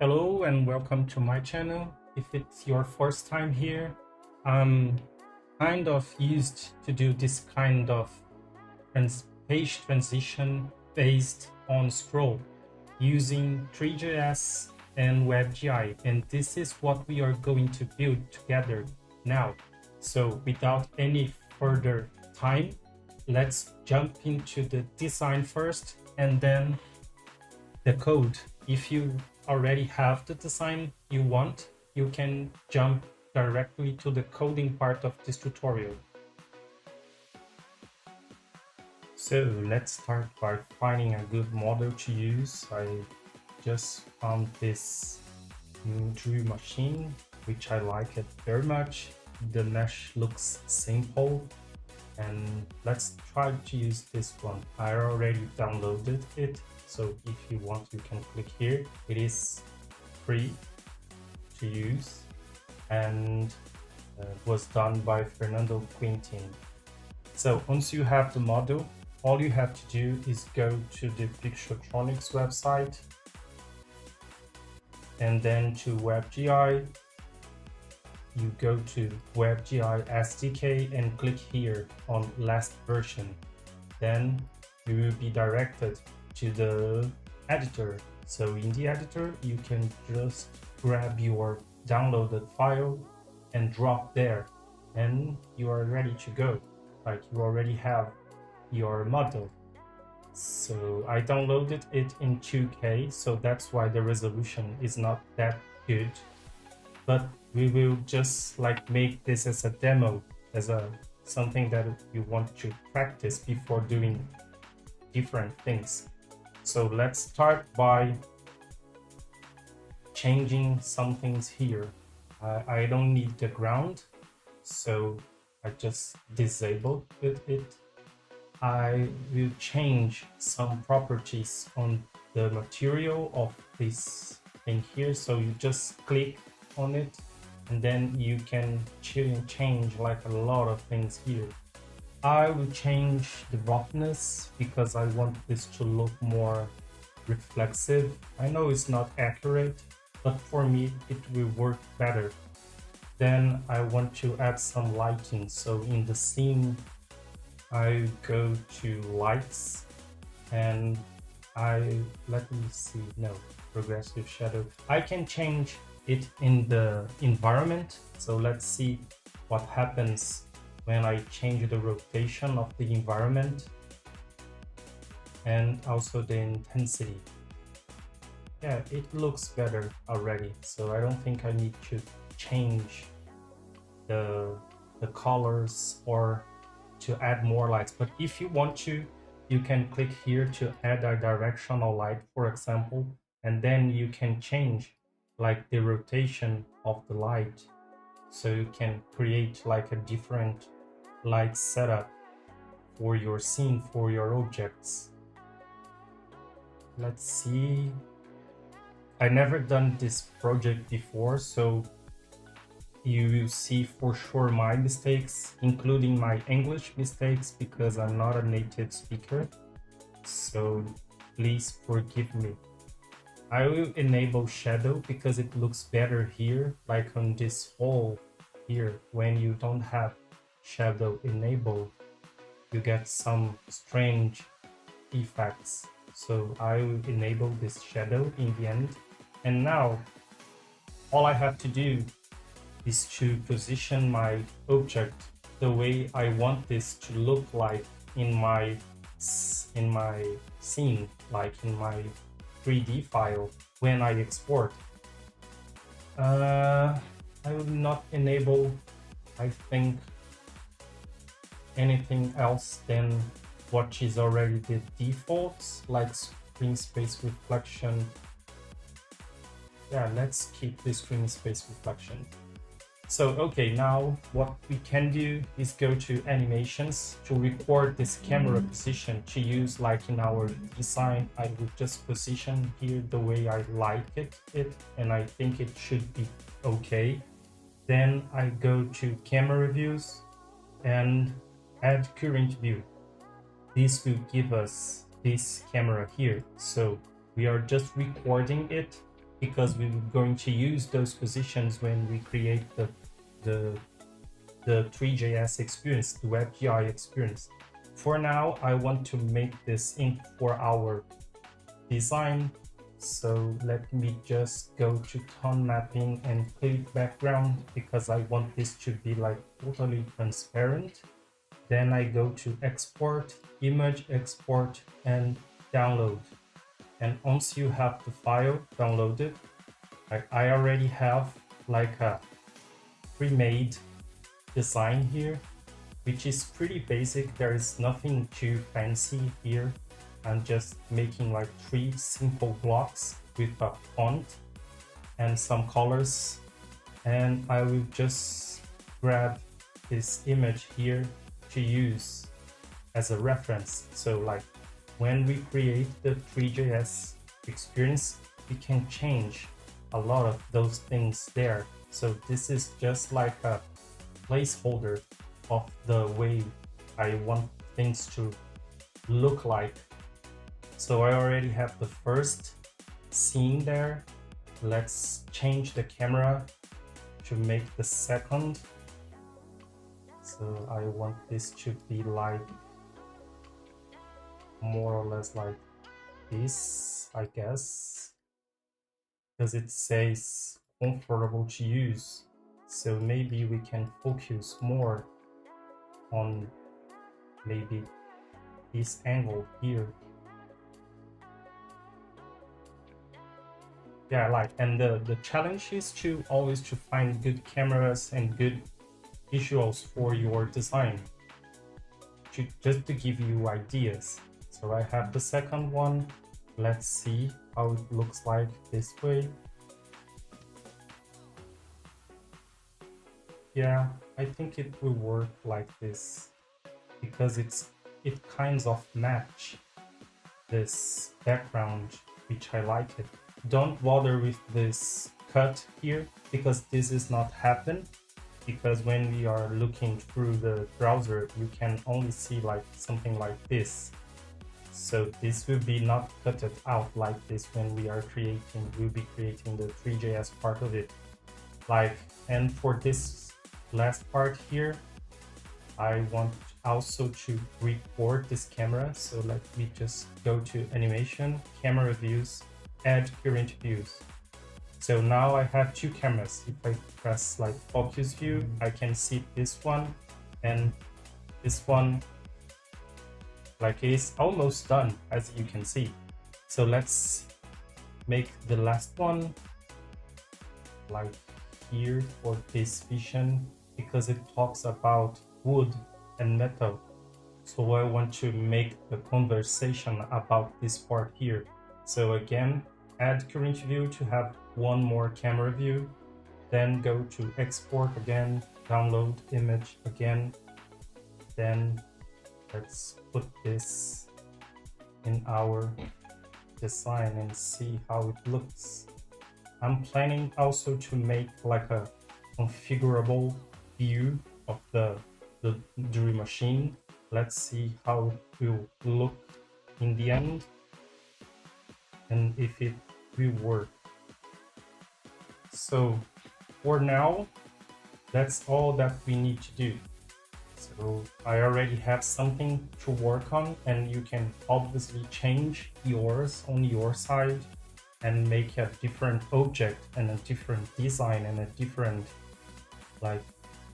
Hello and welcome to my channel. If it's your first time here, I'm kind of used to do this kind of page transition based on scroll using Threejs and WEBGi, and this is what we are going to build together now. So without any further time, let's jump into the design first and then the code. If you already have the design you want, you can jump directly to the coding part of this tutorial. So let's start by finding a good model to use. I just found this Drew machine, which I like it very much. The mesh looks simple, and let's try to use this one. I already downloaded it, so if you want you can click here. It is free to use and was done by Fernando Quintin. So once you have the model, all you have to do is go to the Pictotronics website and then to WebGi. You go to WebGi SDK and click here on last version. Then you will be directed to the editor. So in the editor, you can just grab your downloaded file and drop there, and you are ready to go. Like, you already have your model. So I downloaded it in 2K, so that's why the resolution is not that good. But we will just like make this as a demo, as something that you want to practice before doing different things. So let's start by changing some things here. I don't need the ground, so I just disabled it. I will change some properties on the material of this thing here. So you just click on it and then you can change like a lot of things here. I will change the roughness because I want this to look more reflexive. I know it's not accurate, but for me it will work better. Then I want to add some lighting. So in the scene, I go to lights and let me see, no, progressive shadow. I can change it in the environment. So let's see what happens when I change the rotation of the environment and also the intensity. Yeah, it looks better already. So I don't think I need to change the colors or to add more lights. But if you want to, you can click here to add a directional light, for example, and then you can change like the rotation of the light. So you can create like a different light setup for your scene, for your objects. Let's see. I never done this project before, so you will see for sure my mistakes, including my English mistakes, because I'm not a native speaker. So please forgive me. I will enable shadow because it looks better here, like on this hole here. When you don't have shadow enabled, you get some strange effects. So I will enable this shadow in the end. And now all I have to do is to position my object the way I want this to look like in my scene, like in my 3D file when I export. I will not enable, I think, anything else than what is already the defaults, like screen space reflection. Yeah, let's keep the screen space reflection. So, okay, now what we can do is go to animations to record this camera position to use like in our design. I will just position here the way I like it, and I think it should be okay. Then I go to camera views and add current view. This will give us this camera here. So we are just recording it because we're going to use those positions when we create the Three.js experience, the WebGi experience. For now, I want to make this ink for our design. So let me just go to tone mapping and click background because I want this to be like totally transparent. Then I go to export, image export, and download. And once you have the file downloaded, I already have like a pre-made design here, which is pretty basic. There is nothing too fancy here. I'm just making like 3 simple blocks with a font and some colors, and I will just grab this image here to use as a reference. So like when we create the Three.js experience, we can change a lot of those things there. So this is just like a placeholder of the way I want things to look like. So I already have the first scene there. Let's change the camera to make the second. So I want this to be like more or less like this, I guess, because it says comfortable to use. So maybe we can focus more on maybe this angle here. Yeah, like, and the challenge is to always to find good cameras and good visuals for your design, just to give you ideas. So I have the second one. Let's see how it looks like this way. Yeah, I think it will work like this because it kinds of match this background, which I like it. Don't bother with this cut here because this is not happen, because when we are looking through the browser you can only see like something like this. So this will be not cut out like this when we are we'll be creating the Three.js part of it. Like, and for this last part here, I want also to record this camera. So let me just go to animation, camera views, add current views. So now I have 2 cameras. If I press like focus view, I can see this one and this one. Like, it's almost done, as you can see. So let's make the last one like here for this vision, because it talks about wood and metal. So I want to make the conversation about this part here. So again, add current view to have one more camera view, then go to export again, download image again, then let's put this in our design and see how it looks. I'm planning also to make like a configurable view of the Dream machine. Let's see how it will look in the end and if it will work. So for now, that's all that we need to do. So I already have something to work on, and you can obviously change yours on your side and make a different object and a different design and a different like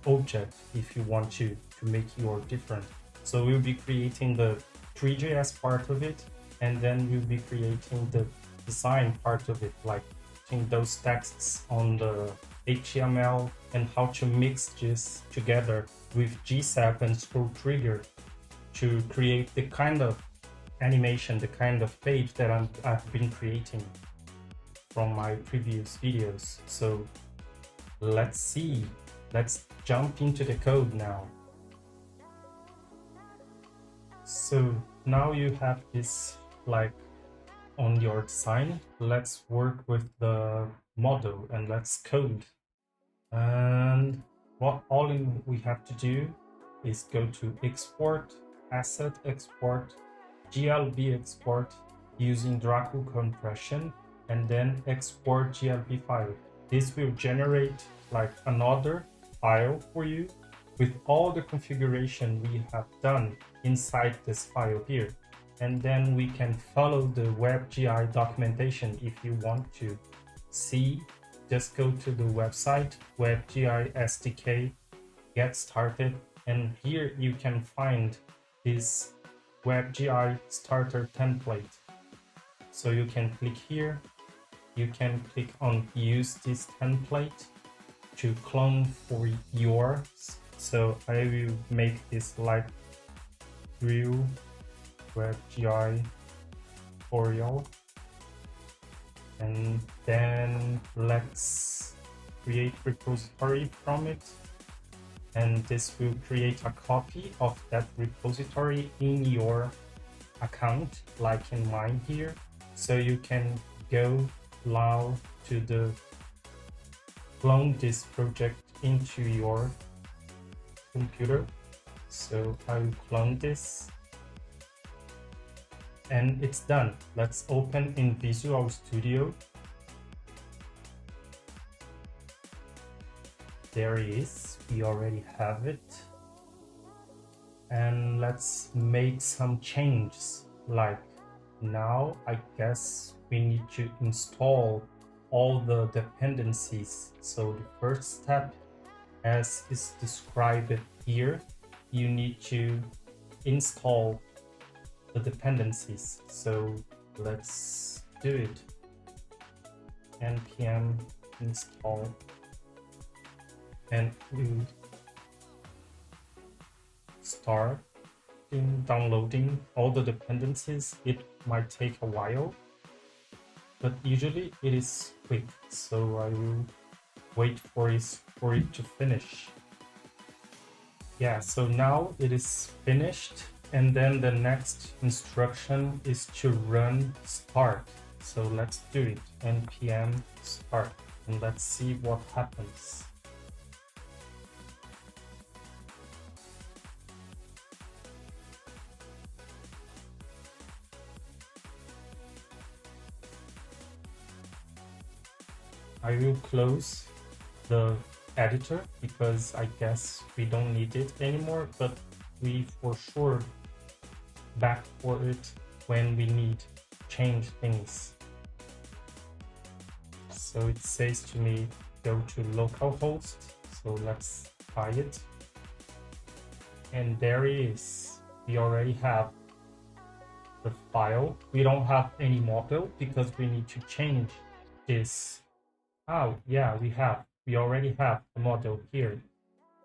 object if you want to make your different. So we'll be creating the Three.js part of it, and then we'll be creating the design part of it, like putting those texts on the HTML and how to mix this together with Gsap and scroll trigger to create the kind of animation, the kind of page that I've been creating from my previous videos. So let's see, let's jump into the code now. So now you have this like on your design. Let's work with the model and let's code. And what all we have to do is go to export, asset export, GLB export using Draco compression. and then export GLB file. This will generate like another file for you with all the configuration we have done inside this file here. And then we can follow the WebGi documentation if you want to see. Just go to the website WebGi SDK, get started, and here you can find this WebGi starter template. So you can click here, you can click on use this template to clone for yours. So I will make this like real WebGi tutorial, and then let's create repository from it, and this will create a copy of that repository in your account, like in mine here. So you can go now to the clone this project into your computer. So I will clone this, and it's done. Let's open in Visual Studio. There it is, we already have it. And let's make some changes. Like now, I guess we need to install all the dependencies. So the first step, as is described here, you need to install the dependencies. So let's do it. npm install, and we start in downloading all the dependencies. It might take a while, but usually it is quick. So I will wait for it to finish. Yeah, so now it is finished. And then the next instruction is to run start. So let's do it. npm start, and let's see what happens. I will close the editor because I guess we don't need it anymore, but we for sure back for it when we need change things. So it says to me go to localhost, so let's try it, and there it is. We already have the file. We don't have any model because we need to change this. Oh yeah, we already have a model here,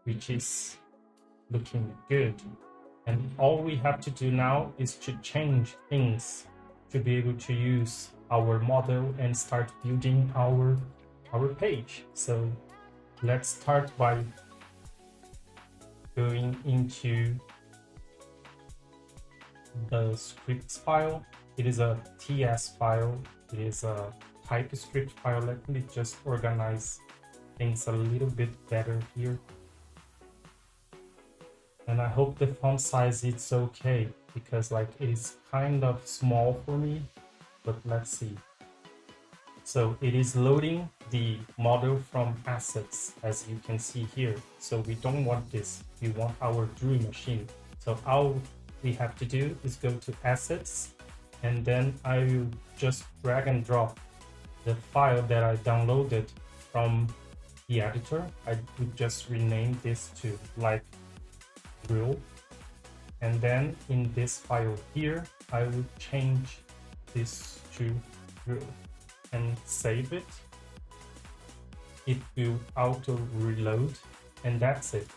which is looking good. And all we have to do now is to change things to be able to use our model and start building our page. So let's start by going into the scripts file. It is a TS file. It is a TypeScript file. Let me just organize things a little bit better here. And I hope the font size is okay, because like it is kind of small for me, but let's see. So it is loading the model from assets, as you can see here. So we don't want this, we want our Drew machine. So all we have to do is go to assets, and then I will just drag and drop the file that I downloaded from the editor. I would just rename this to like Drill, and then in this file here I will change this to Drill and save it. It will auto reload, and that's it.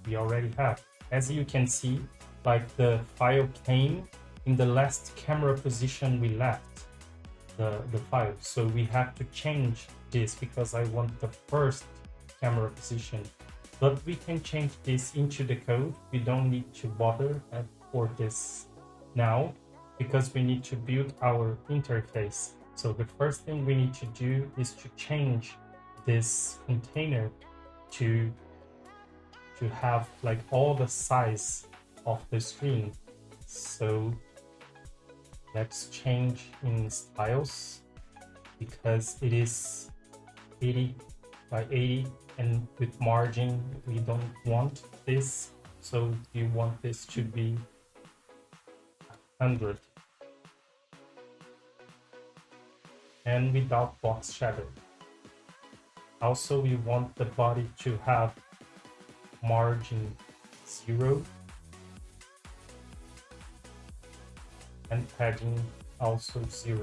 We already have. As you can see, like the file came in the last camera position we left the file. So we have to change this because I want the first camera position. But we can change this into the code. We don't need to bother for this now because we need to build our interface. So the first thing we need to do is to change this container to have like all the size of the screen. So let's change in styles, because it is 80 by 80, and with margin we don't want this, so we want this to be 100, and without box shadow. Also, we want the body to have margin 0 and padding also 0.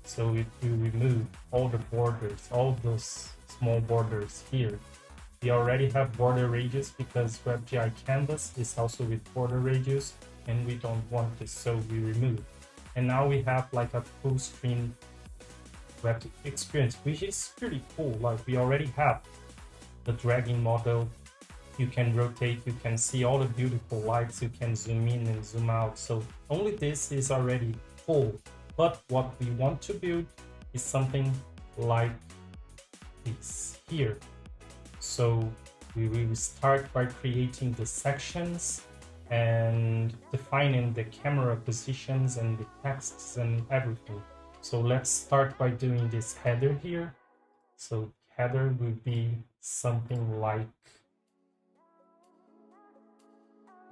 So if you remove all the borders, all those small borders here, we already have border radius because WebGi canvas is also with border radius, and we don't want this, so we remove. And now we have like a full screen web experience, which is pretty cool. Like, we already have the dragging model. You can rotate, you can see all the beautiful lights, you can zoom in and zoom out. So only this is already full. But what we want to build is something like this here. So we will start by creating the sections and defining the camera positions and the texts and everything. So let's start by doing this header here. So header will be something like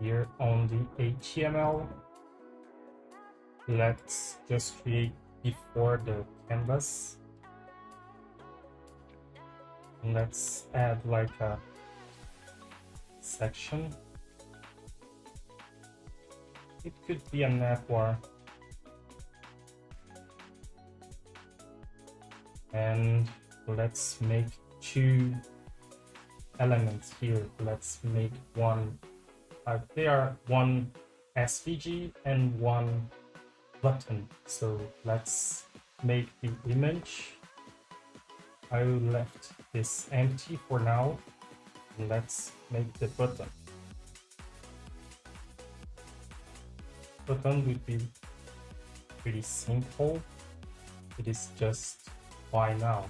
here on the HTML. Let's just create before the canvas. And let's add like a section. It could be a navbar. And let's make 2 elements here. Let's make one, they are one SVG and one button. So let's make the image. I will left this empty for now. Let's make the button. Button would be pretty simple. It is just buy now.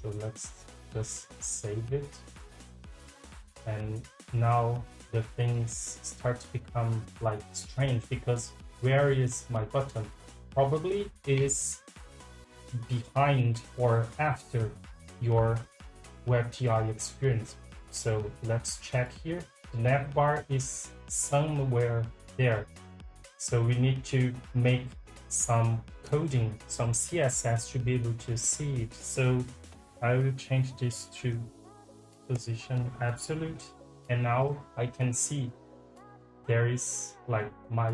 So let's just save it. And now the things start to become like strange, because where is my button? Probably is behind or after your WebGi experience. So let's check here. The navbar is somewhere there. So we need to make some coding, some CSS to be able to see it. So I will change this to position absolute, and now I can see there is like my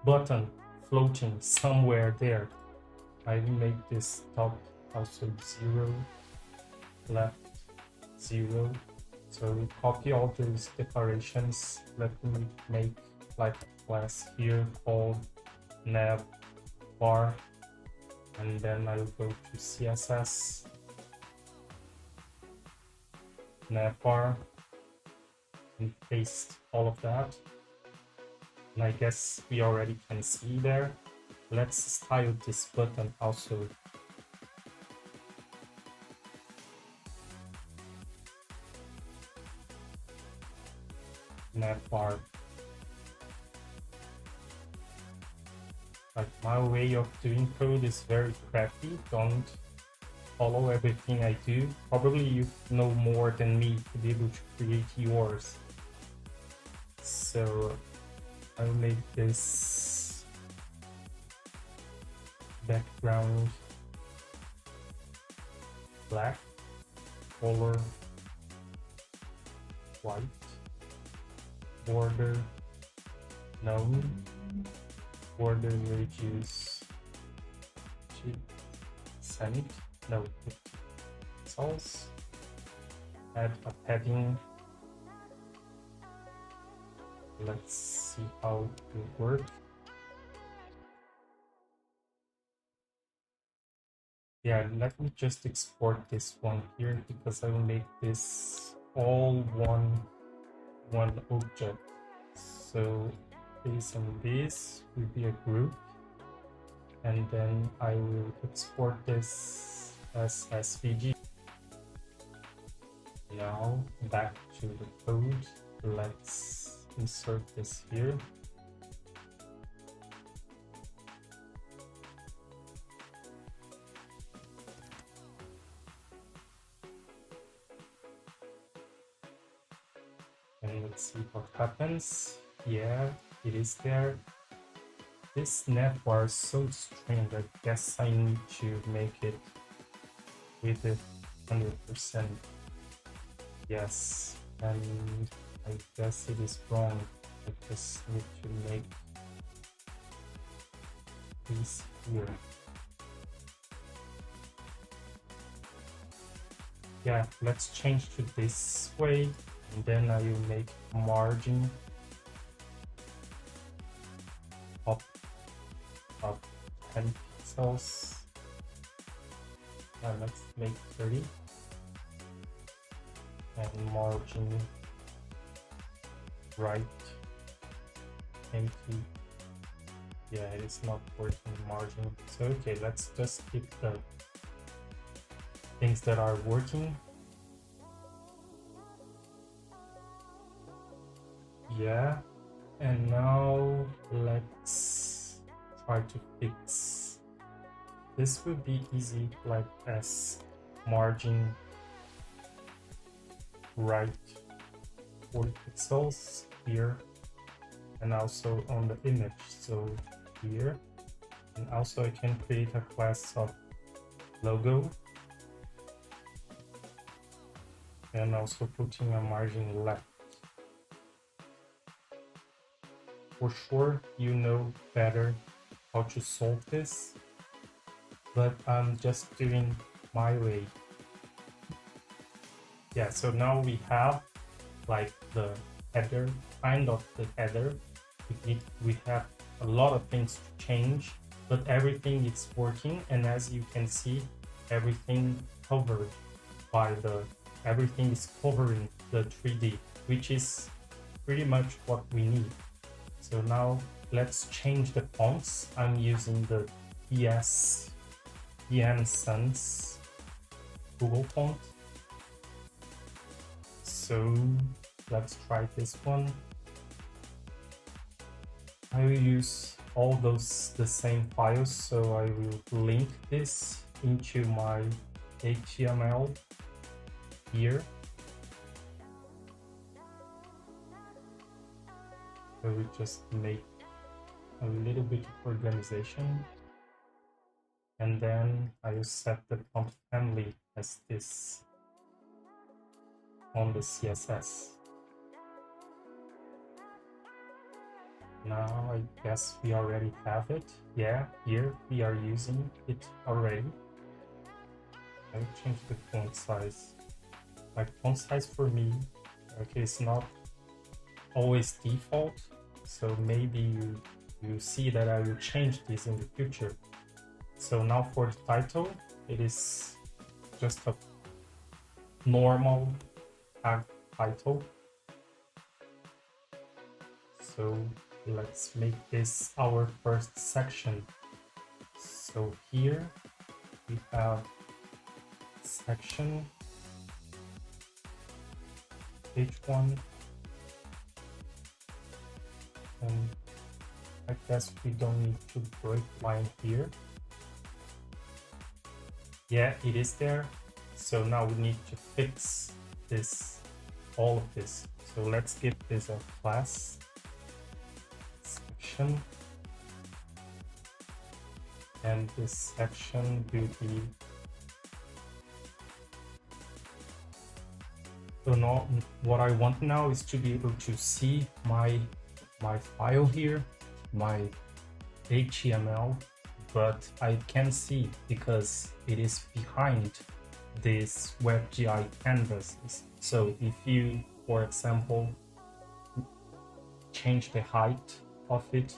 button floating somewhere there. I will make this top also 0, left 0. So we copy all those declarations. Let me make like a class here called nav bar, and then I'll go to CSS nav bar and paste all of that. And I guess we already can see there. Let's style this button also. Nav bar. Like, my way of doing code is very crappy. Don't follow everything I do. Probably you know more than me to be able to create yours. So I'll make this background black, color white, border none, border radius cent, no, pixels, add a padding. Let's see how it will work. Yeah, let me just export this one here, because I will make this all one object. So this and this will be a group, and then I will export this as SVG. Now back to the code. Let's insert this here. And let's see what happens. Yeah, it is there. This navbar is so strange. I guess I need to make it with it 100%. Yes, and I guess it is wrong. I just need to make this here. Yeah, let's change to this way, and then I will make margin up 10 pixels. Let's make 30, and margin right 20. Yeah, it's not working margin. So okay, let's just keep the things that are working. Yeah, and now let's try to fix. This would be easy, like as margin right 40 pixels here, and also on the image, so here, and also I can create a class of logo, and also putting a margin left. For sure, you know better how to solve this, but I'm just doing my way. Yeah, so now we have like the header, kind of the header. We have a lot of things to change, but everything is working, and as you can see, everything covered by everything is covering the 3D, which is pretty much what we need. So now let's change the fonts. I'm using the Sans Google font. So let's try this one. I will use all the same files, so I will link this into my HTML here. So we just make a little bit of organization, and then I will set the font family as this on the CSS. Now I guess we already have it. Yeah, here we are using it already. I will change the font size. Like font size for me, okay, it's not always default, so maybe you see that I will change this in the future. So now for the title, it is just a normal tag title. So let's make this our first section. So here we have section h1, and I guess we don't need to break line here. Yeah, it is there. So now we need to fix this, all of this. So let's give this a class section, and this section will be. So now what I want now is to be able to see my file here, my HTML, but I can't see because it is behind this WebGi canvases. So if you, for example, change the height of it,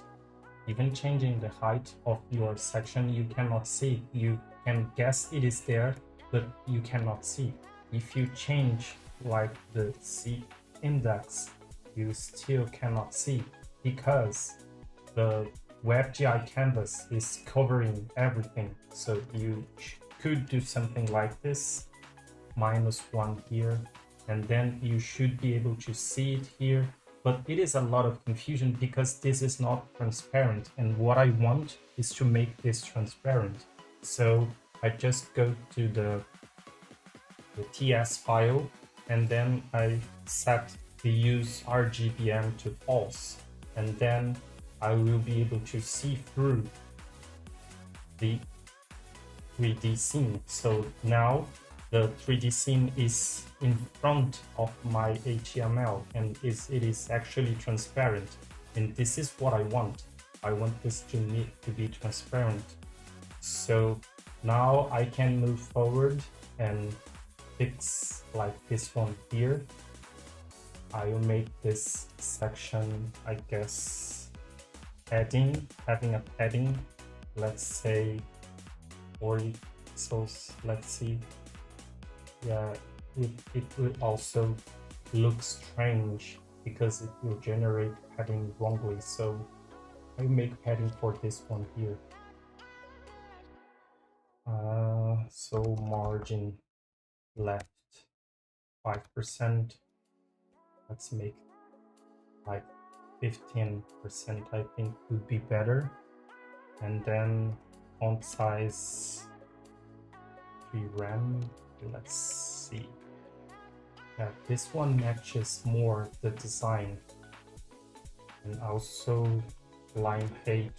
even changing the height of your section, you cannot see. You can guess it is there, but you cannot see. If you change like the Z index, you still cannot see because the WebGi canvas is covering everything. So you could do something like this, -1 here, and then you should be able to see it here. But it is a lot of confusion because this is not transparent, and what I want is to make this transparent. So I just go to the TS file, and then I set we use RGBM to false, and then I will be able to see through the 3D scene. So now the 3D scene is in front of my HTML and it is actually transparent. And this is what I want. I want this to be transparent. So now I can move forward and fix like this one here. I will make this section, I guess, padding, having a padding, let's say 40 pixels. Let's see. Yeah, it will also look strange because it will generate padding wrongly. So I make padding for this one here. So margin left 5%. Let's make like 15%, I think would be better. And then font size 3 rem. Let's see. Yeah, this one matches more the design. And also line height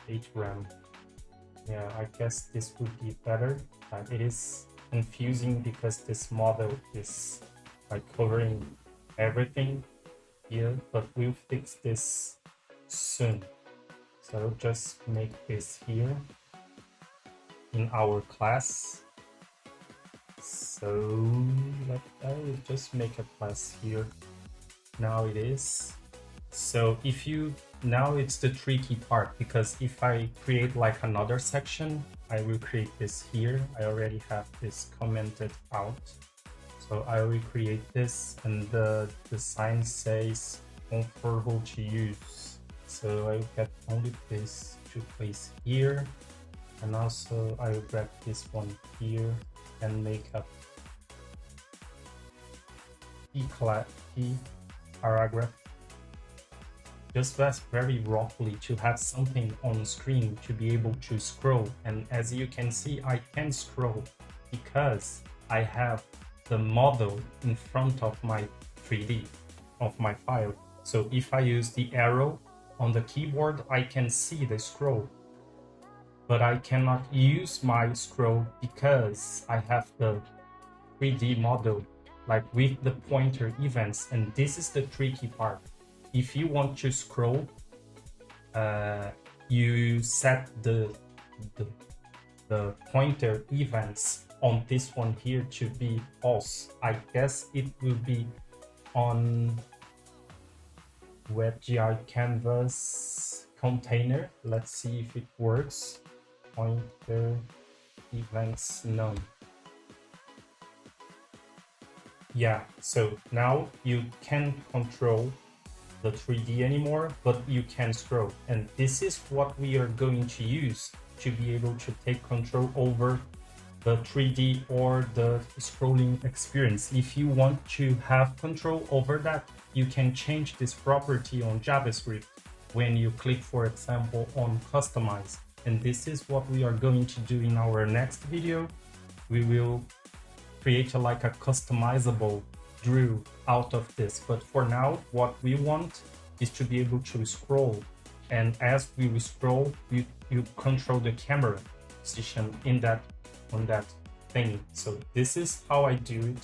8 rem. Yeah, I guess this would be better. It is confusing because this model is like covering everything here, but we'll fix this soon. So just make this here in our class. So I will just make a class here. Now it is. So if you, now it's the tricky part, because if I create like another section, I will create this here. I already have this commented out. So I will create this and the sign says comfortable to use. So I will get only this to place here. And also I will grab this one here and make a key paragraph. Just very roughly to have something on screen to be able to scroll. And as you can see, I can scroll because I have the model in front of my 3D of my file. So if I use the arrow on the keyboard, I can see the scroll, but I cannot use my scroll because I have the 3D model like with the pointer events. And this is the tricky part. If you want to scroll, you set the pointer events on this one here to be false. I guess it will be on WEBGi canvas container. Let's see if it works. Pointer events none. Yeah, so now you can't control the 3D anymore, but you can scroll. And this is what we are going to use to be able to take control over the 3D or the scrolling experience. If you want to have control over that, you can change this property on JavaScript when you click, for example, on customize. And this is what we are going to do in our next video. We will create like a customizable drew out of this. But for now, what we want is to be able to scroll. And as we will scroll, you control the camera position in that on that thing. So this is how I do it.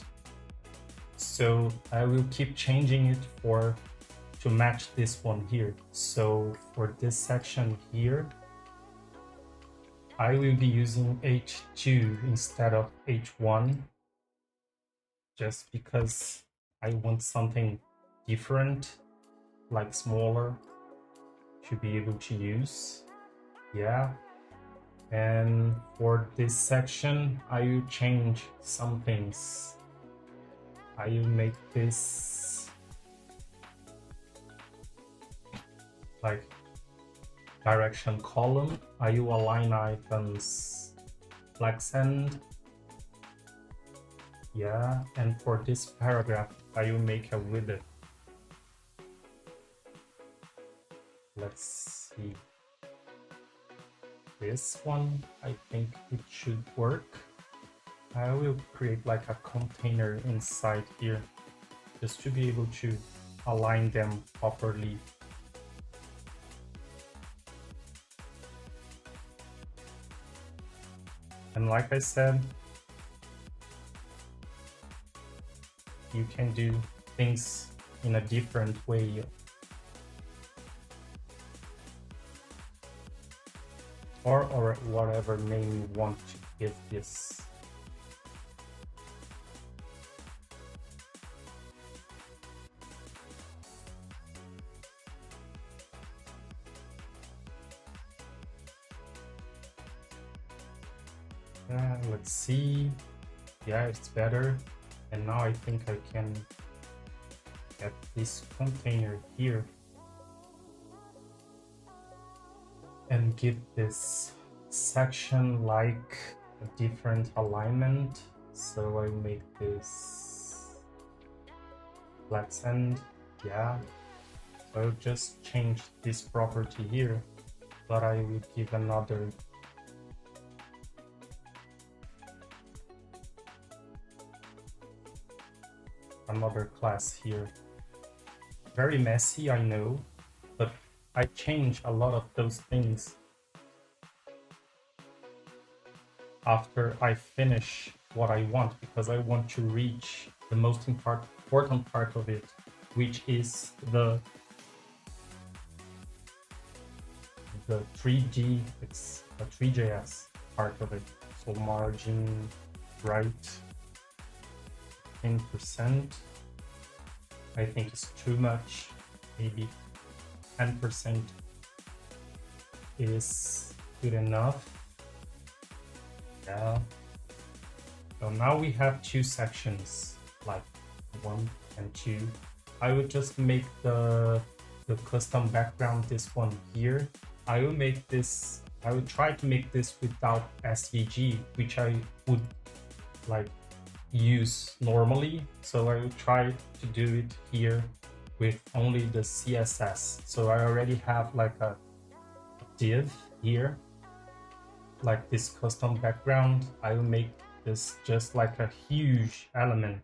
So I will keep changing it to match this one here. So for this section here, I will be using H2 instead of H1, just because I want something different, like smaller, to be able to use. Yeah. And for this section, I will change some things. I will make this like direction column. I will align items accent. Yeah, and for this paragraph, I will make a width. Let's see. This one, I think it should work. I will create like a container inside here. just to be able to align them properly. And like I said, you can do things in a different way. Or whatever name you want to give this. Let's see. Yeah, it's better. And now I think I can get this container here and give this section like a different alignment. So I make this flattened. Yeah. So I'll just change this property here, but I will give another class here. Very messy, I know, but I change a lot of those things after I finish what I want, because I want to reach the most important part of it, which is the 3D, it's a Threejs part of it. So margin right 10%. I think it's too much. Maybe 10% is good enough. Yeah. So now we have two sections, like 1 and 2. I would just make the custom background, this one here. I will try to make this without SVG, which I would like use normally. So I will try to do it here with only the CSS. So I already have like a div here, like this custom background. I will make this just like a huge element.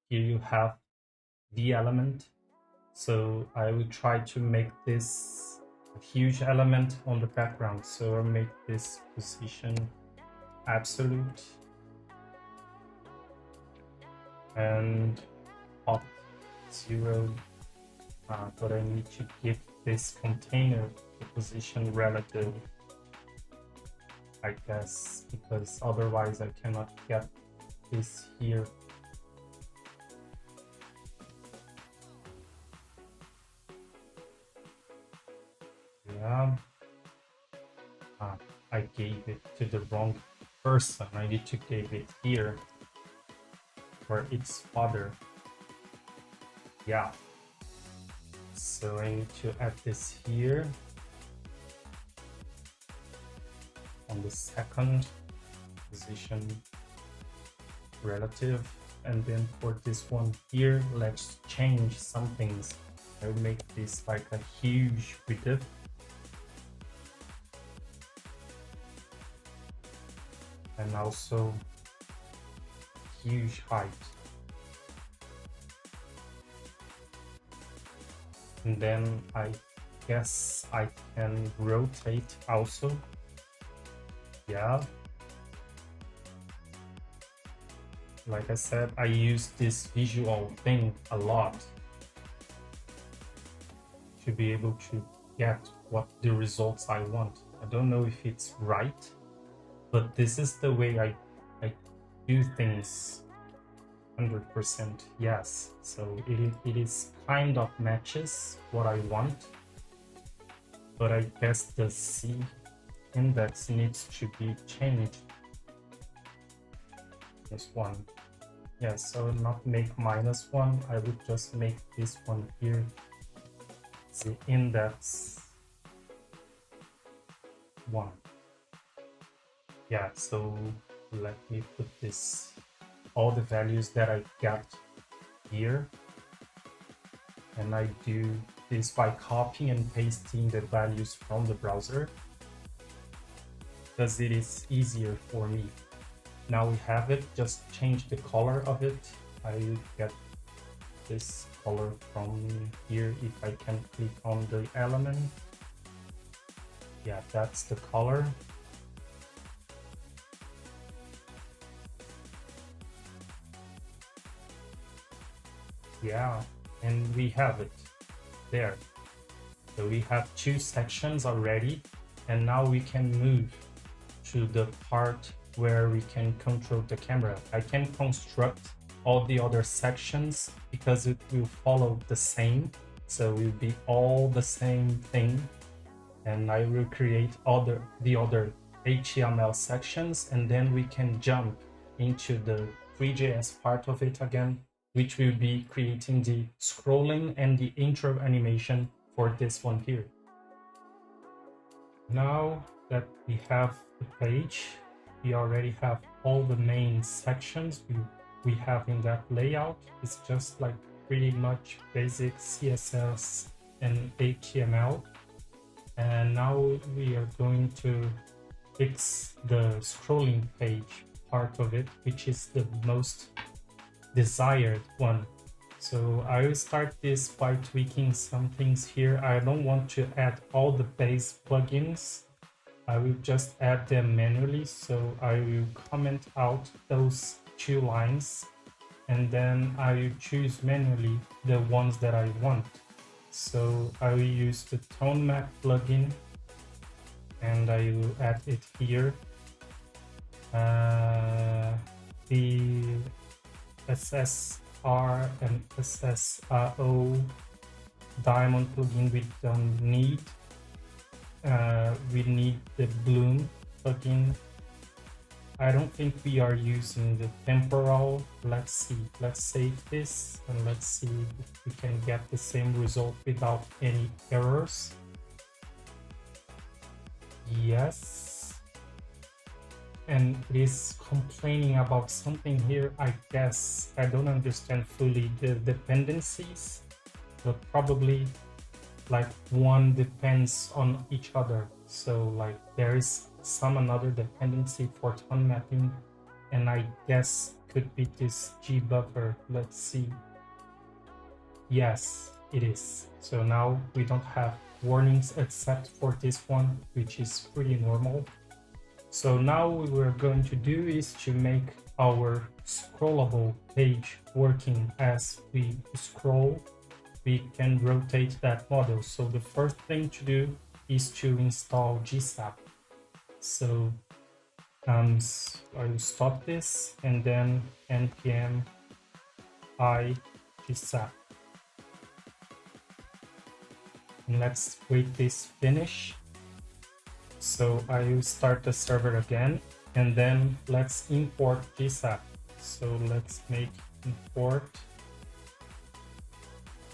Here you have the element. So I will try to make this a huge element on the background. So I'll make this position absolute and up 0. But I need to give this container the position relative, I guess, because otherwise I cannot get this here. Yeah. I gave it to the wrong person. I need to give it here where it's father. Yeah. So I need to add this here on the second position relative. And then for this one here, let's change some things. I'll make this like a huge width. And also huge height. And then I guess I can rotate also. Yeah. Like I said, I use this visual thing a lot to be able to get what the results I want. I don't know if it's right, but this is the way I do things 100%. Yes, so it is kind of matches what I want, but I guess the C index needs to be changed. This one. Yes, so not make -1, I would just make this one here the index 1. Yeah, so let me put this, all the values that I got here, and I do this by copying and pasting the values from the browser because it is easier for me. Now we have it, just change the color of it. I get this color from here. If I can click on the element, yeah, that's the color. Yeah, and we have it there. So we have two sections already, and now we can move to the part where we can control the camera. I can construct all the other sections because it will follow the same, so it will be all the same thing, and I will create the other HTML sections, and then we can jump into the Threejs part of it again, which will be creating the scrolling and the intro animation for this one here. Now that we have the page, we already have all the main sections we have in that layout. It's just like pretty much basic CSS and HTML. And now we are going to fix the scrolling page part of it, which is the most desired one. So I will start this by tweaking some things here. I don't want to add all the base plugins. I will just add them manually. So I will comment out those 2 lines, and then I will choose manually the ones that I want. So I will use the tone map plugin, and I will add it here. The SSR and SSRO diamond plugin we don't need. We need the bloom plugin. I don't think we are using the temporal. Let's see, let's save this and let's see if we can get the same result without any errors. Yes, and it is complaining about something here. I guess I don't understand fully the dependencies, but probably like one depends on each other. So like there is some another dependency for tone mapping, and I guess could be this G buffer. Let's see. Yes, it is. So now we don't have warnings except for this one, which is pretty normal. So now what we're going to do is to make our scrollable page working. As we scroll, we can rotate that model. So the first thing to do is to install Gsap. So I will stop this and then npm I Gsap. And let's wait this finish. So I will start the server again, and then let's import Gsap. So let's make import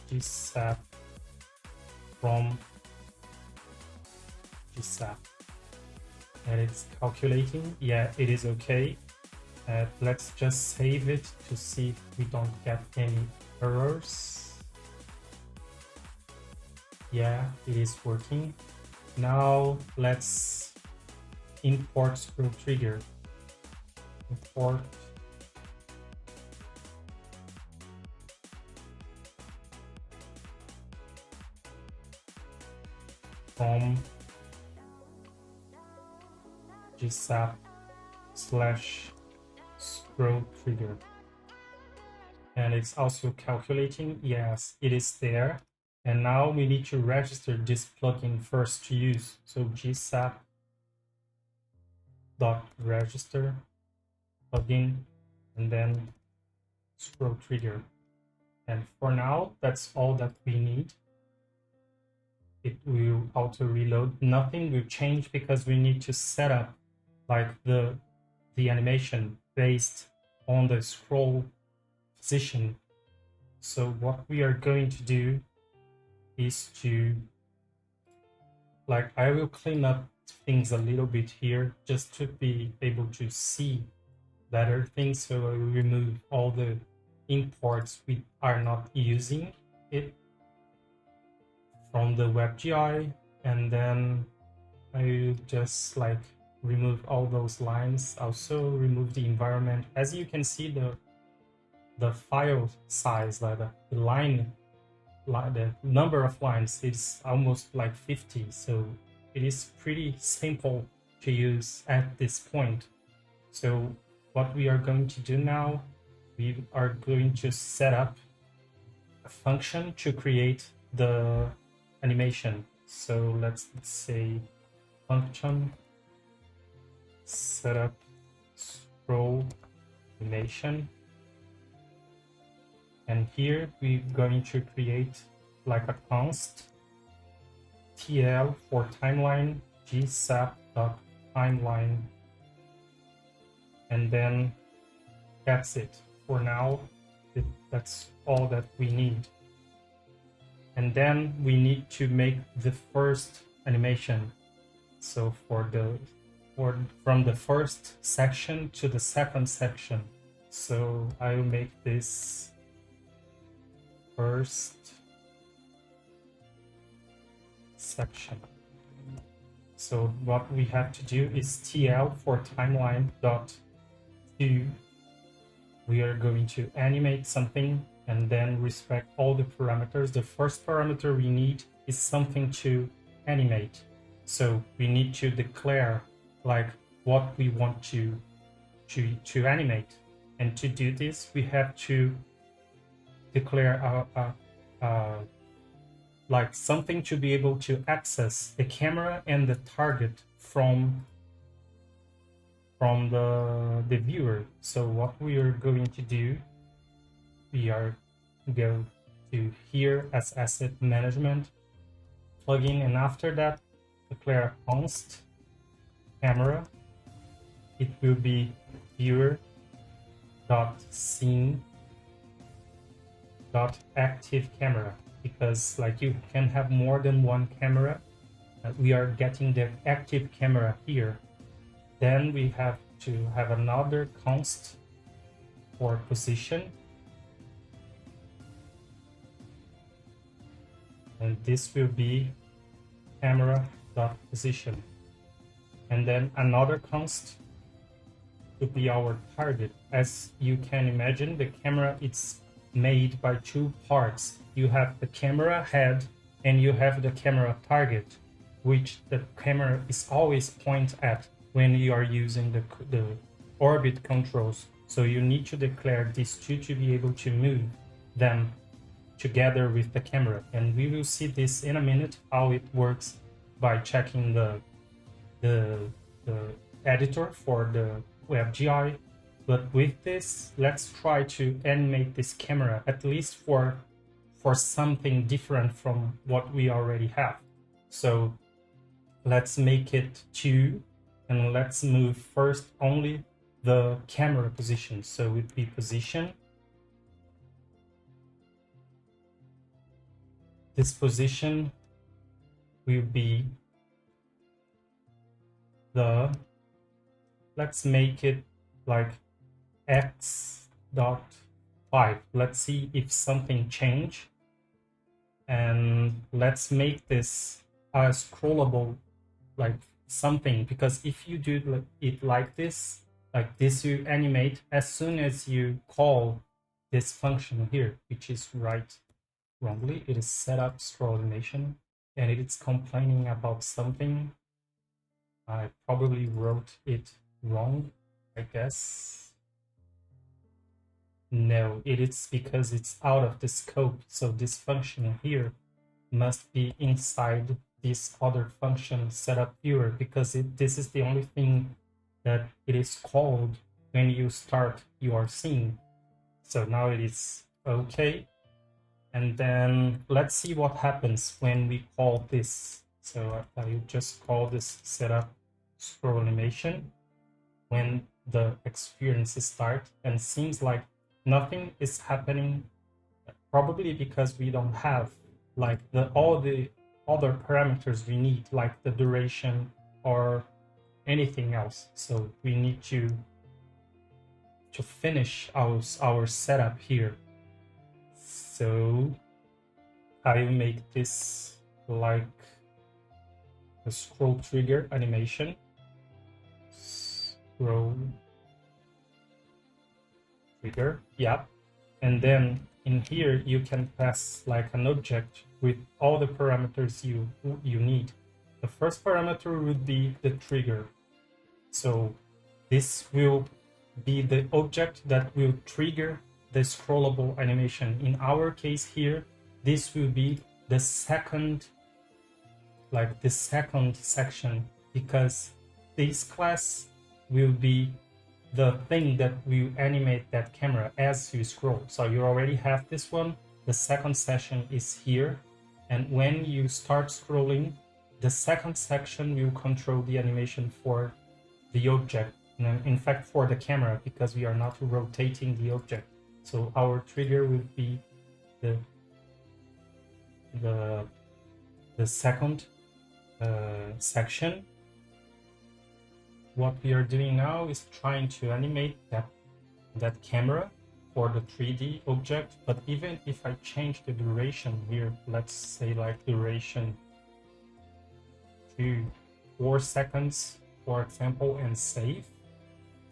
Gsap from Gsap. And it's calculating. Yeah, it is okay. Let's just save it to see if we don't get any errors. Yeah, it is working. Now let's import scroll trigger. Import from Gsap / scroll trigger. And it's also calculating. Yes, it is there. And now we need to register this plugin first to use. So gsap.register plugin and then scroll trigger. And for now, that's all that we need. It will auto reload. Nothing will change because we need to set up like the animation based on the scroll position. So what we are going to do is to, like, I will clean up things a little bit here just to be able to see better things. So I will remove all the imports we are not using it from the WebGi, and then I will just like remove all those lines. Also remove the environment. As you can see, the file size, like the line, like the number of lines, is almost like 50. So it is pretty simple to use at this point. So what we are going to do now, we are going to set up a function to create the animation. So let's say function setup scroll animation, and here we're going to create like a const tl for timeline gsap.timeline, and then that's it for now. That's all that we need. And then we need to make the first animation. So from the first section to the second section. So I will make this first section. So what we have to do is tl for timeline dot to. We are going to animate something and then respect all the parameters. The first parameter we need is something to animate. So we need to declare like what we want to animate. And to do this, we have to declare like something to be able to access the camera and the target from the viewer. So what we are going to do, we are go to here as asset management plugin, and after that declare const camera. It will be viewer dot scene dot active camera, because like you can have more than one camera. We are getting the active camera here. Then we have to have another const for position, and this will be camera.position, and then another const to be our target. As you can imagine, the camera is made by two parts. You have the camera head and you have the camera target, which the camera is always pointed at when you are using the orbit controls. So you need to declare these two to be able to move them together with the camera. And we will see this in a minute, how it works by checking the editor for the WebGi. But with this, let's try to animate this camera, at least for something different from what we already have. So let's make it 2, and let's move first only the camera position. So it would be position. This position will be let's make it like x.5. Let's see if something changed. And let's make this a scrollable, like something, because if you do it like this you animate as soon as you call this function here, which is wrongly. It is set up scroll animation, and it is complaining about something. I probably wrote it wrong, I guess. No, it is because it's out of the scope. So this function here must be inside this other function setup viewer, because this is the only thing that it is called when you start your scene. So now it is okay. And then let's see what happens when we call this. So I just call this setup scroll animation when the experience starts, and seems like nothing is happening, probably because we don't have like all the other parameters we need, like the duration or anything else. So we need to finish our setup here. So I will make this like a scroll trigger animation. Scroll trigger, yeah. And then in here, you can pass like an object with all the parameters you need. The first parameter would be the trigger. So this will be the object that will trigger the scrollable animation. In our case here, this will be the second, like the second section, because this class will be the thing that will animate that camera as you scroll. So you already have this one. The second section is here. And when you start scrolling, the second section will control the animation for the object. In fact, for the camera, because we are not rotating the object. So our trigger will be the second section. What we are doing now is trying to animate that camera for the 3D object. But even if I change the duration here, let's say like duration to 4 seconds, for example, and save,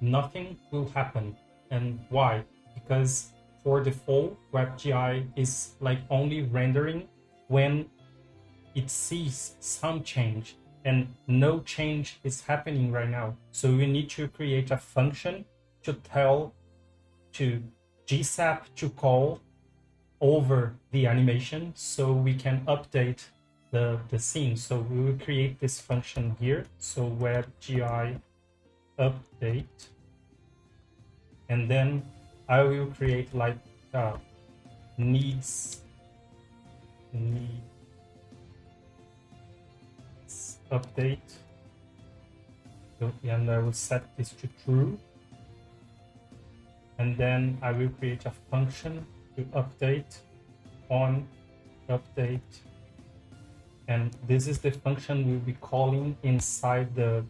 nothing will happen. And why? Because for default, WebGi is like only rendering when it sees some change, and no change is happening right now. So we need to create a function to tell to Gsap to call over the animation so we can update the scene. So we will create this function here. So WebGi update, and then I will create like needs update, and I will set this to true, and then I will create a function to update on update, and this is the function we'll be calling inside the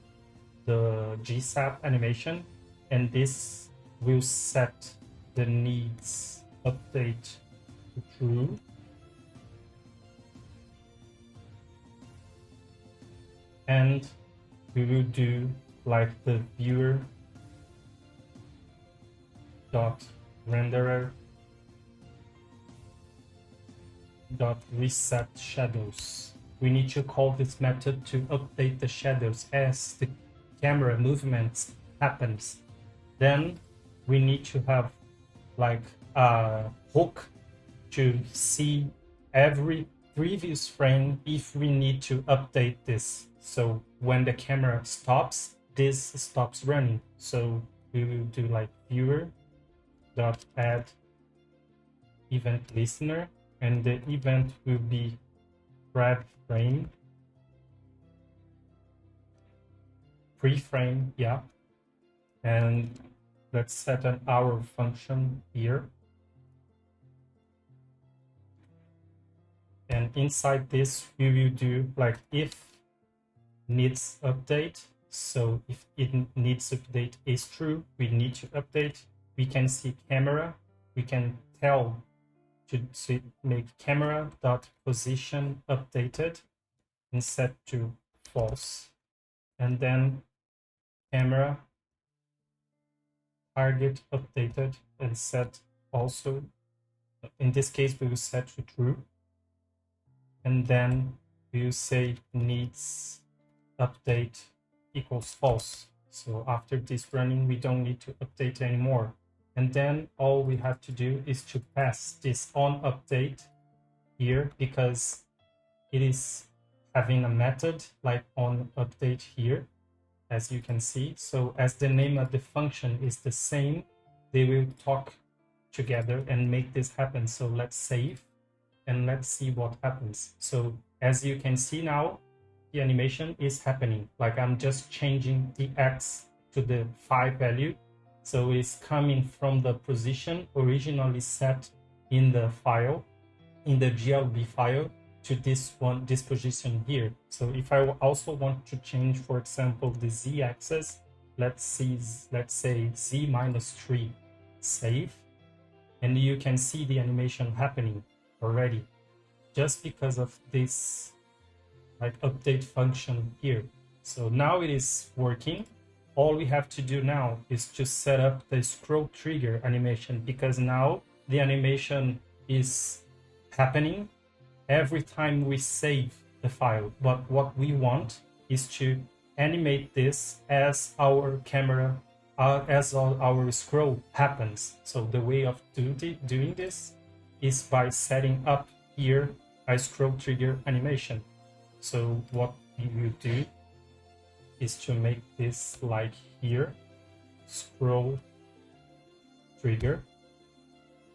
Gsap animation, and this will set the needs update to true. And we will do like the viewer dot renderer dot reset shadows. We need to call this method to update the shadows as the camera movements happens. Then we need to have like a hook to see every previous frame if we need to update this. So when the camera stops, this stops running. So we will do like viewer dot add event listener, and the event will be grab frame, pre-frame, yeah. And let's set an hour function here. And inside this, we will do like if needs update. So if it needs update is true, we need to update. We can see camera. We can tell to make camera dot position updated and set to false. And then camera target updated and set also. In this case, we will set to true. And then we will say needs update equals false. So after this running, we don't need to update anymore. And then all we have to do is to pass this on update here, because it is having a method like on update here, as you can see. So as the name of the function is the same, they will talk together and make this happen. So let's save and let's see what happens. So as you can see now, the animation is happening. Like I'm just changing the X to the 5 value. So it's coming from the position originally set in the file, in the GLB file, to this position here. So if I also want to change, for example, the Z axis, let's say Z-3, save, and you can see the animation happening already, just because of this like update function here. So now it is working. All we have to do now is to set up the scroll trigger animation, because now the animation is happening every time we save the file. But what we want is to animate this as our camera, as our scroll happens. So the way of doing this is by setting up here a scroll trigger animation. So what we will do is to make this like here, scroll trigger,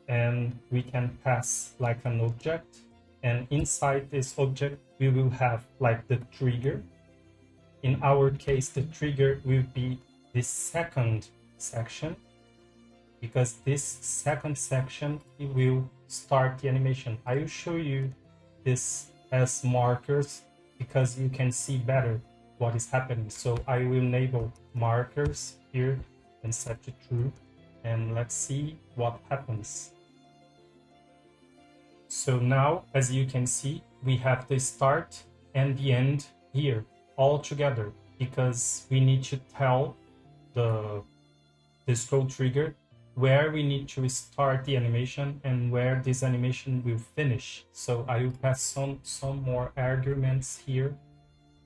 and we can pass like an object, and inside this object we will have like the trigger. In our case, the trigger will be the second section, because this second section will start the animation. I will show you this as markers because you can see better what is happening. So I will enable markers here and set to true, and let's see what happens. So now, as you can see, we have the start and the end here all together, because we need to tell the scroll trigger where we need to start the animation and where this animation will finish. So I will pass some more arguments here.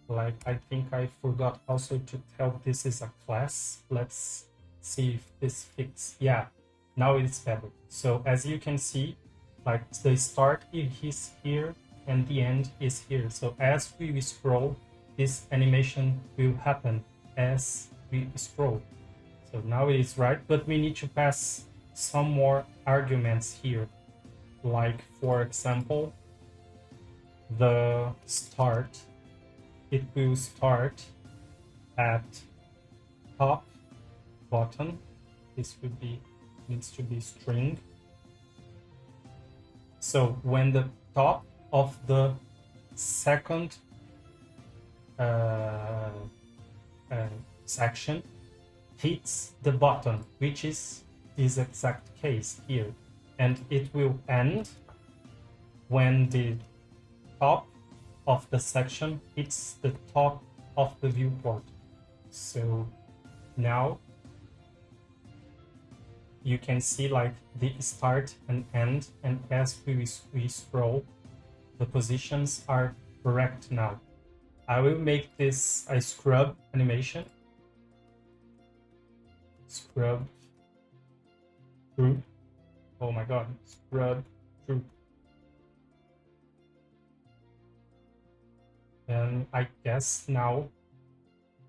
Like, I think I forgot also to tell this is a class. Let's see if this fits. Yeah, now it's better. So as you can see, like the start is here and the end is here. So as we scroll, this animation will happen as we scroll. So now it is right, but we need to pass some more arguments here. Like, for example, the start, it will start at top button. This would be, needs to be string. So when the top of the second section hits the button, which is this exact case here, and it will end when the top of the section hits the top of the viewport. So now you can see like the start and end, and as we scroll, the positions are correct now. I will make this a scrub animation. Scrub through. Oh my god, scrub through. And I guess now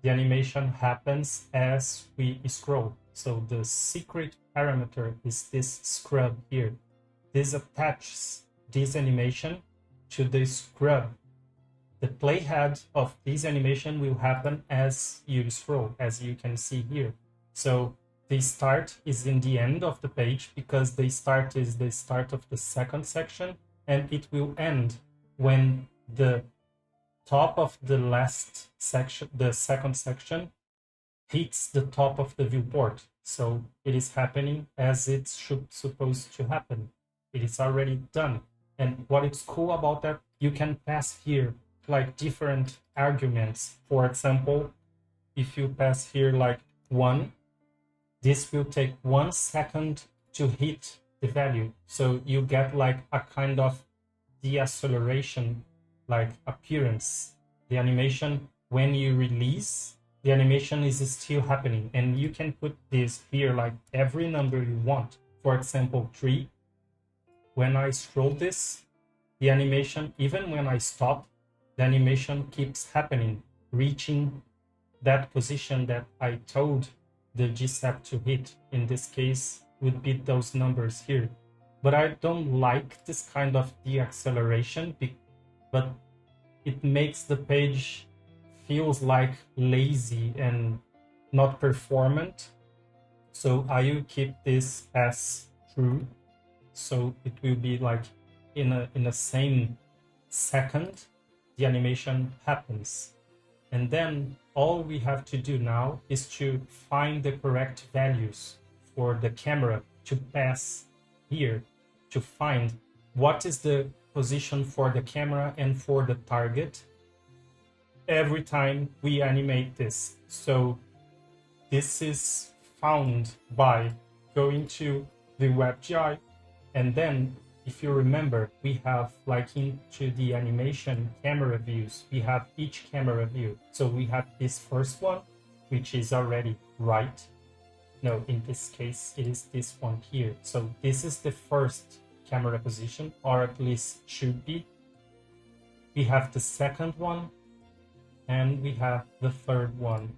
the animation happens as we scroll. So the secret parameter is this scrub here. This attaches this animation to the scrub. The playhead of this animation will happen as you scroll, as you can see here. So the start is in the end of the page, because the start is the start of the second section, and it will end when the top of the last section, the second section, hits the top of the viewport. So it is happening as it's supposed to happen. It is already done. And what is cool about that, you can pass here like different arguments. For example, if you pass here like 1, this will take 1 second to hit the value. So you get like a kind of deceleration like appearance. The animation, when you release, the animation is still happening, and you can put this here like every number you want. For example, 3. When I scroll this, the animation, even when I stop, the animation keeps happening, reaching that position that I told the Gsap to hit. In this case, would be those numbers here. But I don't like this kind of deceleration, but it makes the page feels like lazy and not performant. So I will keep this as true. So it will be like in a same second, the animation happens. And then all we have to do now is to find the correct values for the camera to pass here, to find what is the position for the camera and for the target every time we animate this. So this is found by going to the WEBGi And then if you remember, we have like into the animation camera views, we have each camera view. So we have this first one, which is already right. No, in this case, it is this one here. So this is the first camera position, or at least should be. We have the second one, and we have the third one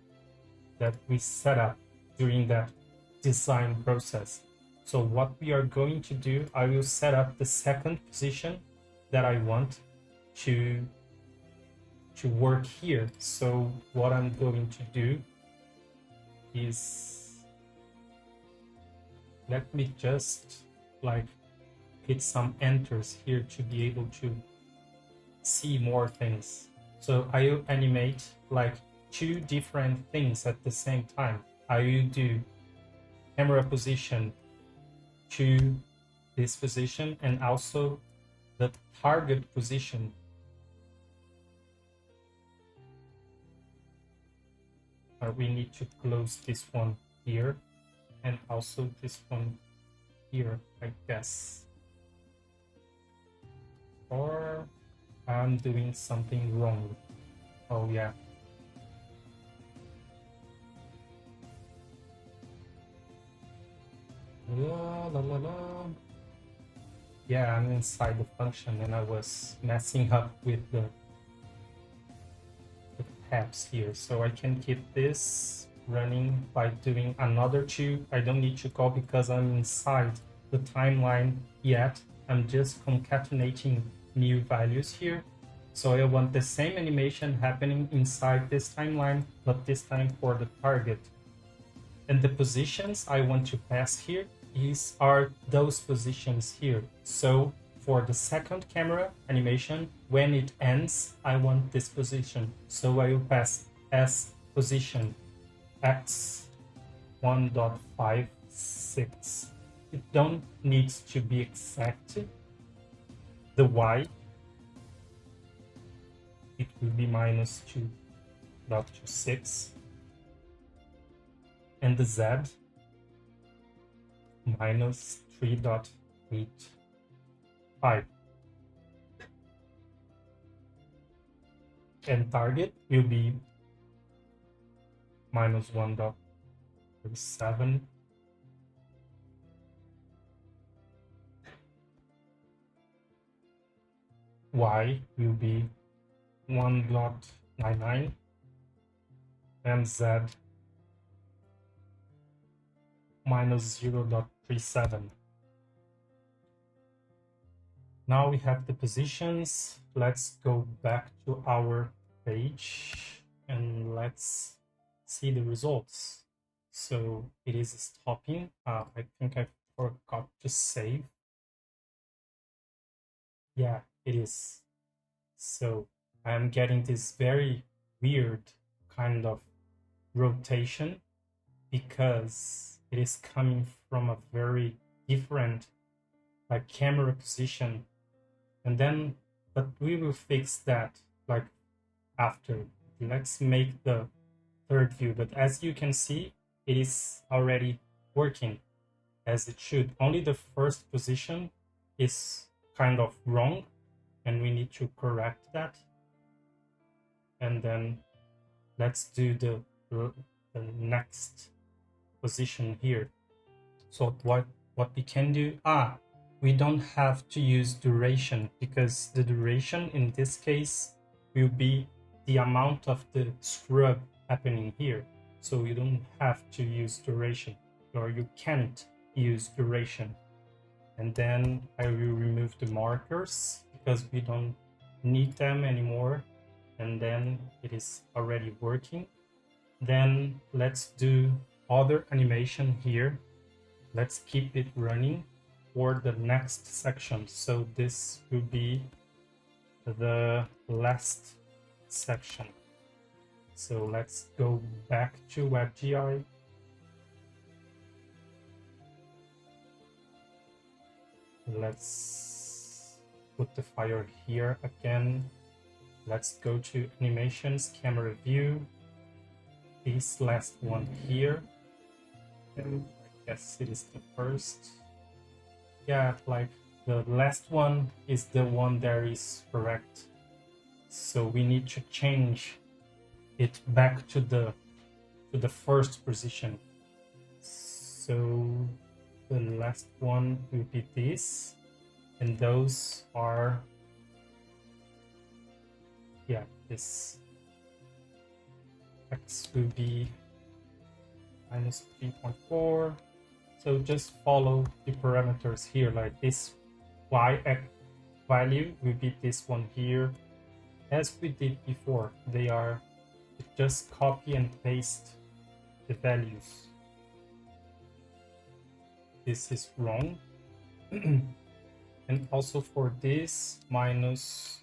that we set up during that design process. So what we are going to do, I will set up the second position that I want to work here. So what I'm going to do is, let me just like hit some enters here to be able to see more things. So I will animate like two different things at the same time. I will do camera position to this position and also the target position. We need to close this one here and also this one here, I guess. Or I'm doing something wrong. Oh yeah. Yeah, I'm inside the function and I was messing up with the tabs here. So I can keep this running by doing another two. I don't need to call because I'm inside the timeline yet. I'm just concatenating new values here. So I want the same animation happening inside this timeline, but this time for the target. And the positions I want to pass here are those positions here. So for the second camera animation, when it ends, I want this position. So I will pass as position x 1.56. It don't need to be exact. The y, it will be minus 2.26. And the z, minus 3.85. And target will be minus 1.37. Y will be 1.99. And Z minus 0.37. Now we have the positions. Let's go back to our page and let's see the results. So it is stopping. I think I forgot to save. Yeah, it is. So I'm getting this very weird kind of rotation because it is coming from a very different like camera position. And then, but we will fix that like after. Let's make the third view. But as you can see, it is already working as it should. Only the first position is kind of wrong and we need to correct that. And then let's do the next position here. So what we can do, we don't have to use duration because the duration in this case will be the amount of the scrub happening here. So you don't have to use duration, or you can't use duration. And then I will remove the markers because we don't need them anymore. And then it is already working. Then let's do other animation here. Let's keep it running for the next section. So this will be the last section. So let's go back to WebGi. Let's put the fire here again. Let's go to animations, camera view. This last one here. And I guess it is the first. yeah, like the last one is the one that is correct. So we need to change it back to the first position. So the last one will be this, and those are, yeah, this x will be minus 3.4. So just follow the parameters here, like this y value will be this one here. As we did before, they are just copy and paste the values. This is wrong. And also for this, minus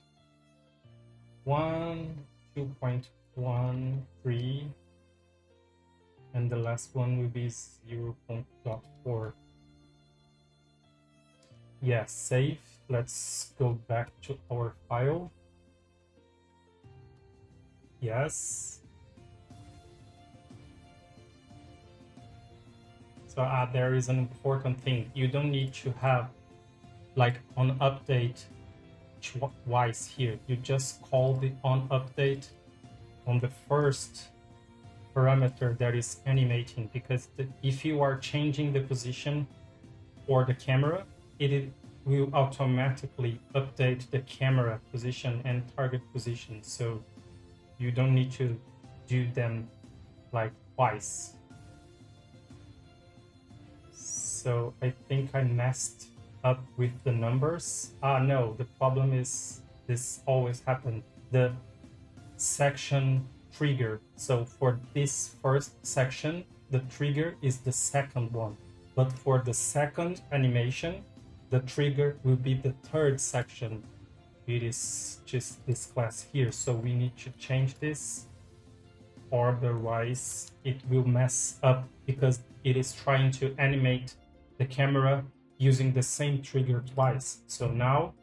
1, 2.13, and the last one will be 0.4. Yeah, save. Let's go back to our file. Yes. So there is an important thing. You don't need to have like on update twice here. You just call the on update on the first parameter that is animating, because if you are changing the position for the camera, it will automatically update the camera position and target position. So you don't need to do them like twice. So I think I messed up with the numbers. No, the problem is this always happened. The section trigger. So for this first section, the trigger is the second one. But for the second animation, the trigger will be the third section. It is just this class here. So we need to change this. Otherwise, it will mess up because it is trying to animate the camera using the same trigger twice. So now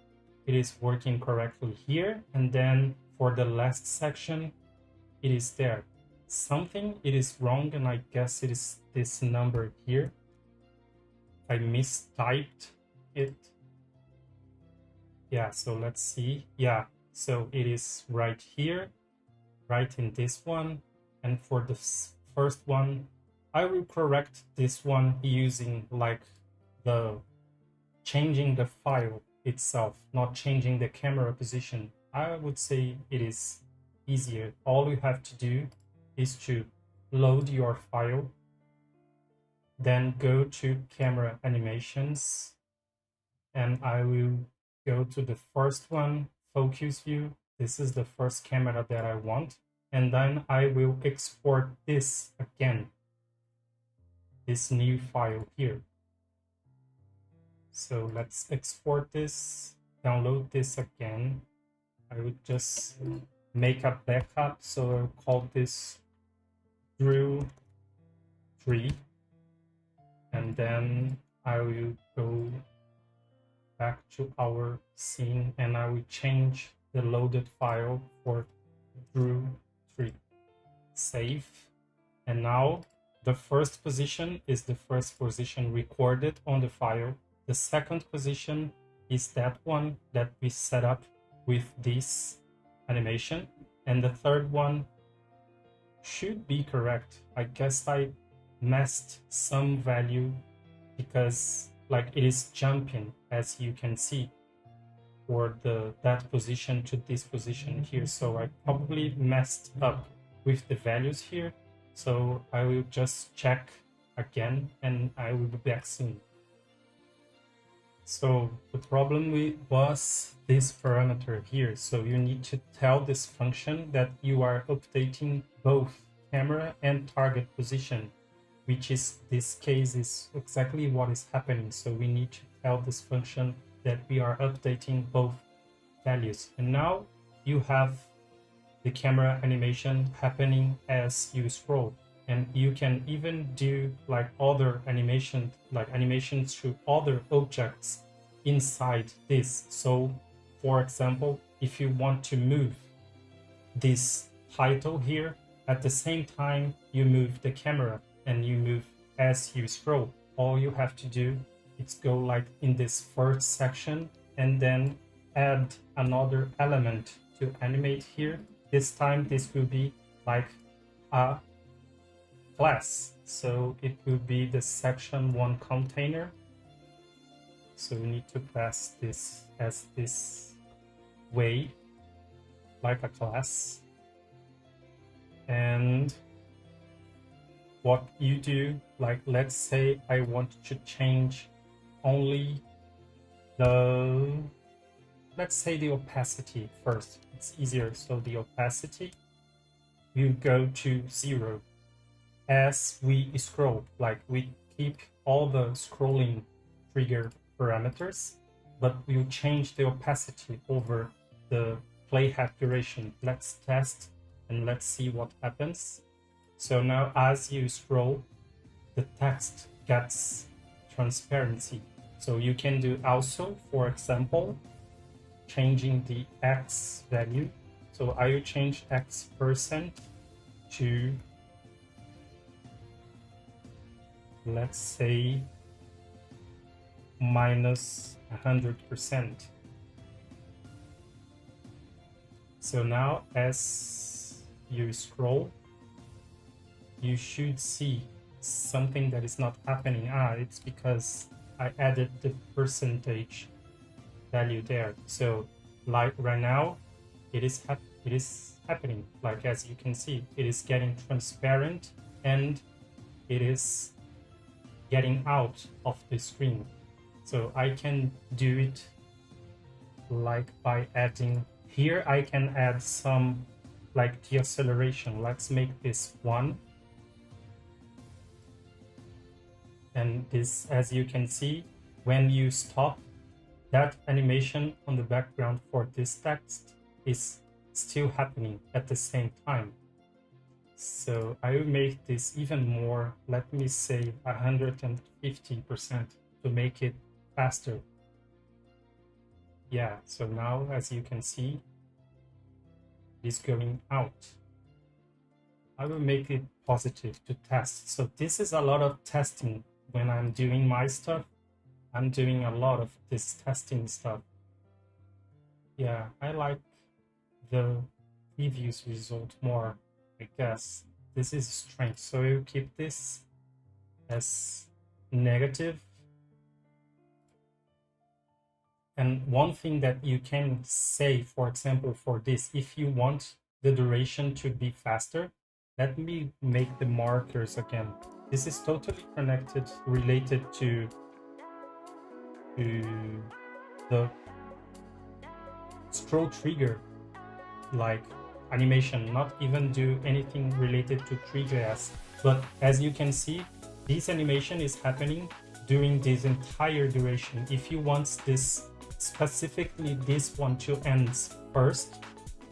it is working correctly here. And then for the last section, it is there. Something it is wrong, and I guess it is this number here. I mistyped it. Yeah, so let's see. Yeah, so it is right here, right in this one. And for the first one, I will correct this one using like the changing the file itself, not changing the camera position. I would say it is easier. All you have to do is to load your file, then go to camera animations, and I will go to the first one, focus view. This is the first camera that I want. And then I will export this again, this new file here. So let's export this, download this again. I would just make a backup. So I'll call this Drew3. And then I will go back to our scene and I will change the loaded file for Drew3. Save. And now the first position is the first position recorded on the file. The second position is that one that we set up with this animation. And the third one should be correct. I guess I messed some value because like it is jumping, as you can see, for that position to this position here. So I probably messed up with the values here. So I will just check again and I will be back soon. So the problem was this parameter here. So you need to tell this function that you are updating both camera and target position, which is this case is exactly what is happening. So we need to tell this function that we are updating both values. And now you have the camera animation happening as you scroll. And you can even do like other animation, like animations to other objects inside this. So for example, if you want to move this title here, at the same time you move the camera and you move as you scroll, all you have to do it's go like in this first section and then add another element to animate here. This time this will be like a class, so it will be the section1 container. So we need to pass this as this way, like a class. And what you do, like let's say I want to change only the, let's say the opacity first, it's easier. So the opacity will go to 0 as we scroll, like we keep all the scrolling trigger parameters, but we'll change the opacity over the playhead duration. Let's test and let's see what happens. So now as you scroll, the text gets transparency. So you can do also, for example, changing the X value. So I will change X% to, let's say, minus 100%. So now as you scroll, you should see something that is not happening. It's because I added the percentage value there. So like right now, it is happening. Like as you can see, it is getting transparent and it is getting out of the screen. So I can do it like by adding here. I can add some like deceleration. Let's make this 1. And this, as you can see, when you stop, that animation on the background for this text is still happening at the same time. So I will make this even more, let me say 150% to make it faster. Yeah, so now as you can see, it's going out. I will make it positive to test. So this is a lot of testing. When I'm doing my stuff, I'm doing a lot of this testing stuff. Yeah, I like the previous result more, I guess. This is strange, so you keep this as negative. And one thing that you can say, for example, for this, if you want the duration to be faster, let me make the markers again. This is totally connected, related to the scroll trigger, like animation, not even do anything related to Threejs. But as you can see, this animation is happening during this entire duration. If you want this, specifically this one, to end first,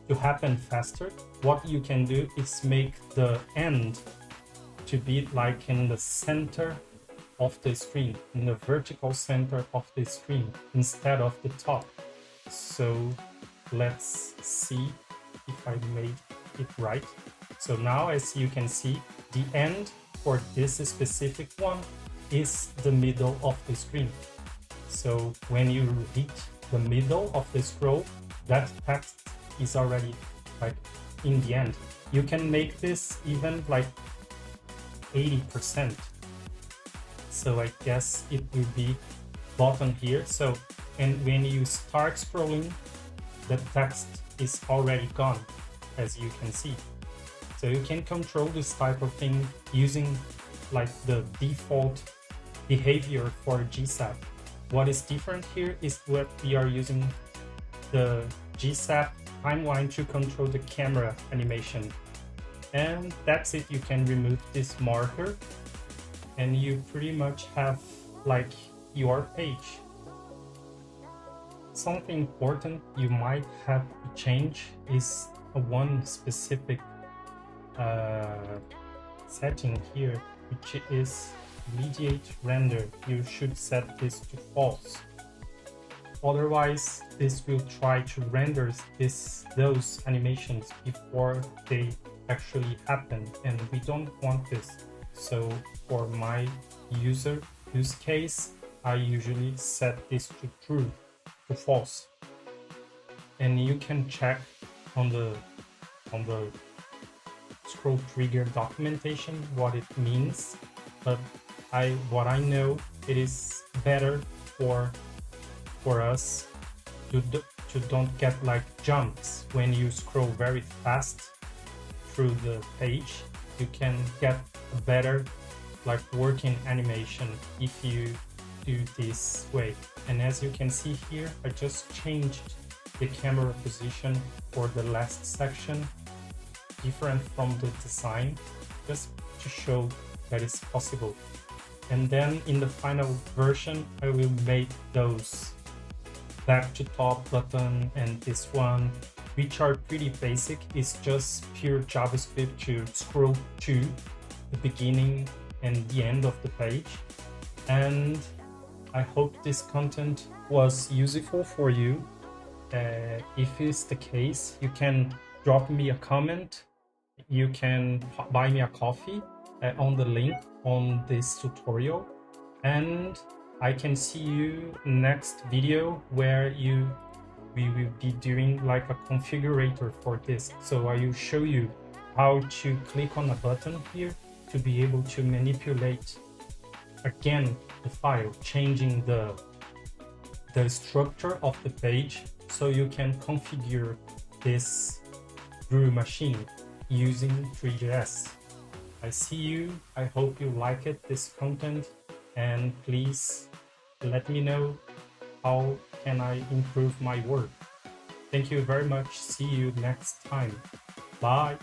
to happen faster, what you can do is make the end to be like in the center of the screen, in the vertical center of the screen instead of the top. So let's see if I made it right. So now as you can see, the end for this specific one is the middle of the screen. So when you reach the middle of the scroll, that text is already like in the end. You can make this even like 80%. So I guess it will be bottom here. So, and when you start scrolling, the text is already gone, as you can see. So you can control this type of thing using like the default behavior for Gsap. What is different here is that we are using the Gsap timeline to control the camera animation. And that's it. You can remove this marker and you pretty much have like your page. Something important you might have to change is one specific setting here, which is immediate render. You should set this to false. Otherwise, this will try to render those animations before they actually happen, and we don't want this. So for my use case, I usually set this to true, to false. And you can check on the scroll trigger documentation what it means, but what I know, it is better for us to don't get like jumps when you scroll very fast through the page. You can get a better like working animation if you do this way. And as you can see here, I just changed the camera position for the last section, different from the design, just to show that it's possible. And then in the final version, I will make those back to top button and this one, which are pretty basic. It's just pure JavaScript to scroll to the beginning and the end of the page. And I hope this content was useful for you. If it's the case, you can drop me a comment. You can buy me a coffee on the link on this tutorial. And I can see you next video where we will be doing like a configurator for this. So I will show you how to click on a button here to be able to manipulate again the file, changing the structure of the page, so you can configure this brew machine using Threejs. I see you. I hope you like it, this content, and please let me know how can I improve my work. Thank you very much. See you next time. Bye.